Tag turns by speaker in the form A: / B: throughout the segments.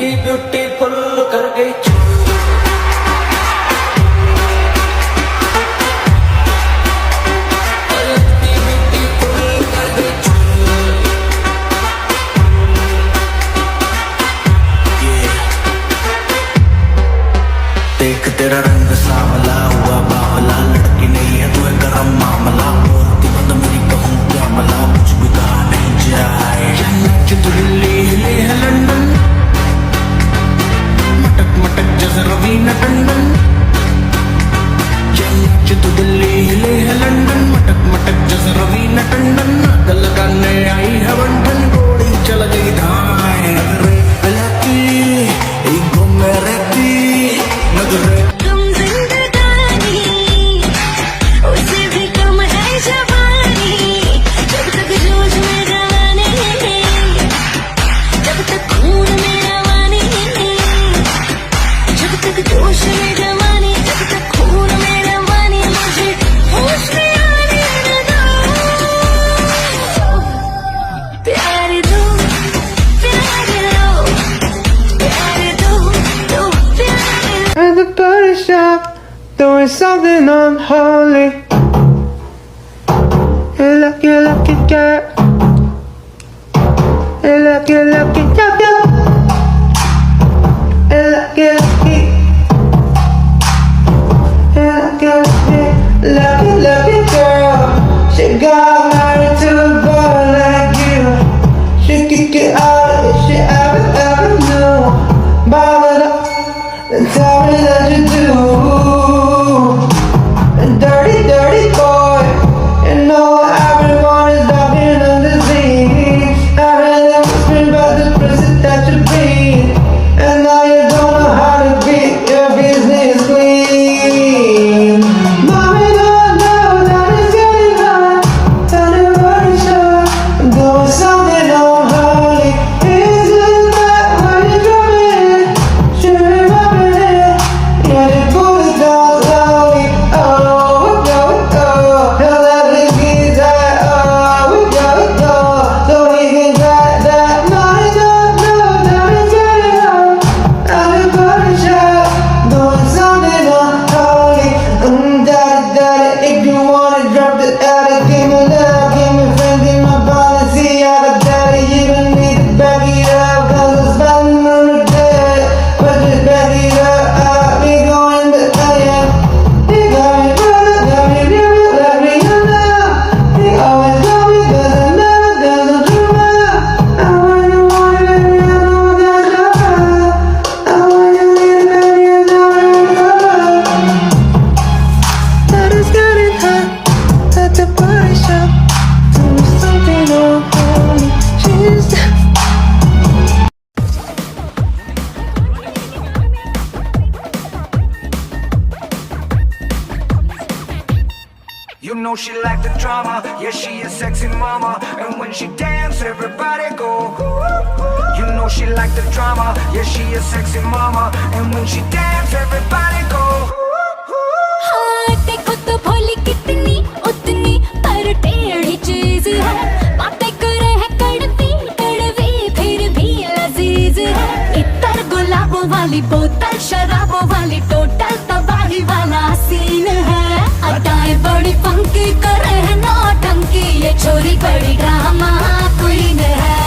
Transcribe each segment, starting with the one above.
A: की ब्यूटीफुल कर गई देख तेरा रंग सांवला हुआ बावला लड़की नहीं है तू गरम मामला बोलती बंद मेरी कहूँ क्या मला कुछ भी कहा नहीं जाए तू दिल्ली हिले है लंदन मटक मटक जैसे रवीना टंडन तू दिल्ली हिले है लंदन मटक मटक जैसे रवीना टंडन गल लगाने आई है बंधन गोली चल गई धाए में रहती
B: तुम जिंदगानी उससे भी कम है जवानी जब तक जोश में जवानी जब तक खून में रवानी जब तक जोश में जवानी जब तक खून में रवानी मुझे होश में आने दो प्यार दो प्यार दो प्यार दो प्यार
C: At the body shop, doing something unholy. You lucky girl. You lucky girl. You lucky. Lucky girl. She got married to a boy like you. She kick it out if she ever knew. Bottled up. And tell me that you do. A dirty, dirty boy. You know everyone is talking on the scene. I heard them whispering about the prison that you be. And now you don't know how to keep your business clean. Mommy don't know that it's getting hot. Tell the body shop, I'm doing something unholy. Isn't that what you're doing? Should remember it. Yeah, they pull it down slowly. Oh, we go. He'll let me get that. Oh, we go. So we can get that. Mommy don't know that it's getting hot. At the body shop, doing something unholy. Daddy, if you wanna drop the attic, give me love, give me friends, give my policy. I got daddy, you don't need to back it up, 'cause I'm spending on the dead. But just back it up, we going to AM. He got me running, got me living, let me know. He always told me there's no drama. I want you, baby, I know that's your love. I want you, baby, I know that's your love. That is getting hot at the body shop. Doing something unholy. She's
D: You know she like the drama, yeah she a sexy mama. And when she dance, everybody go. You know she like the drama, yeah she a sexy mama. And when she dance, everybody go.
B: हाँ देखो तो भोली कितनी उतनी पर टेढ़ी चीज है बातें करे है कड़वी कड़वी फिर भी लजीज है इतर गुलाबों वाली बोतल शराबों वाली टोटल तबाही वाला सीन है अदाएं बड़ी फंकी करे है नौटंकी ये छोरी बड़ी ड्रामा क्वीन है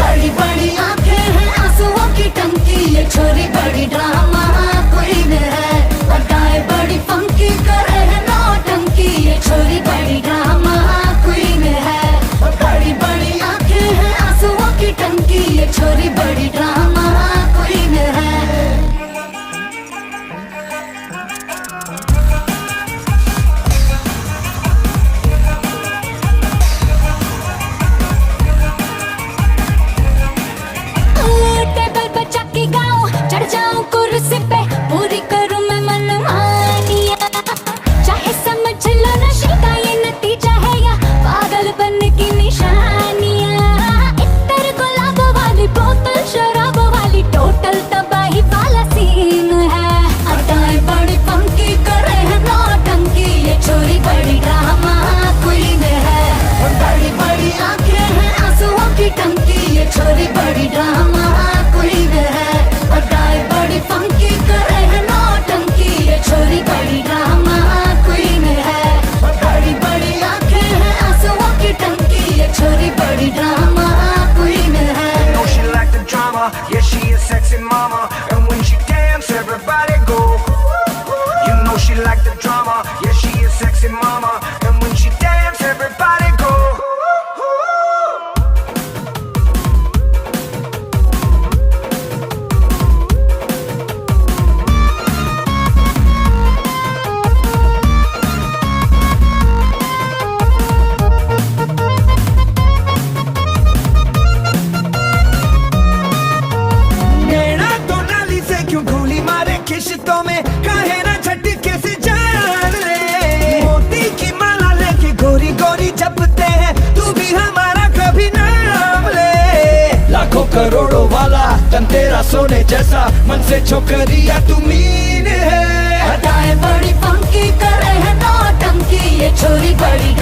B: बड़ी बड़ी आंखें हैं आंसुओं की टंकी ये छोरी बड़ी ड्रामा क्वीन है अदाएं बड़ी फंकी करे है नौटंकी ये छोरी बड़ी ड्रामा क्वीन है बड़ी बड़ी आंखें हैं आंसुओं की टंकी ये छोरी बड़ी ड्रामा क्वीन है
D: sexy mama, and when she dance, everybody go. You know she like the drama, yeah, she a sexy mama, and when she dance, everybody go. नैना तो नाली से क्यों गोली मारे खिश्तों में, काहे ना झटके से जान ले। मोती की माला लेके गोरी गोरी जपते हैं, तू भी हमारा कभी नाम ले। लाखों करोड़ों वाला तन तेरा सोने जैसा, मन से छोकरिया तू मीन है।
B: अदाएं बड़ी फंकी करे है नौटंकी, ये छोरी बड़ी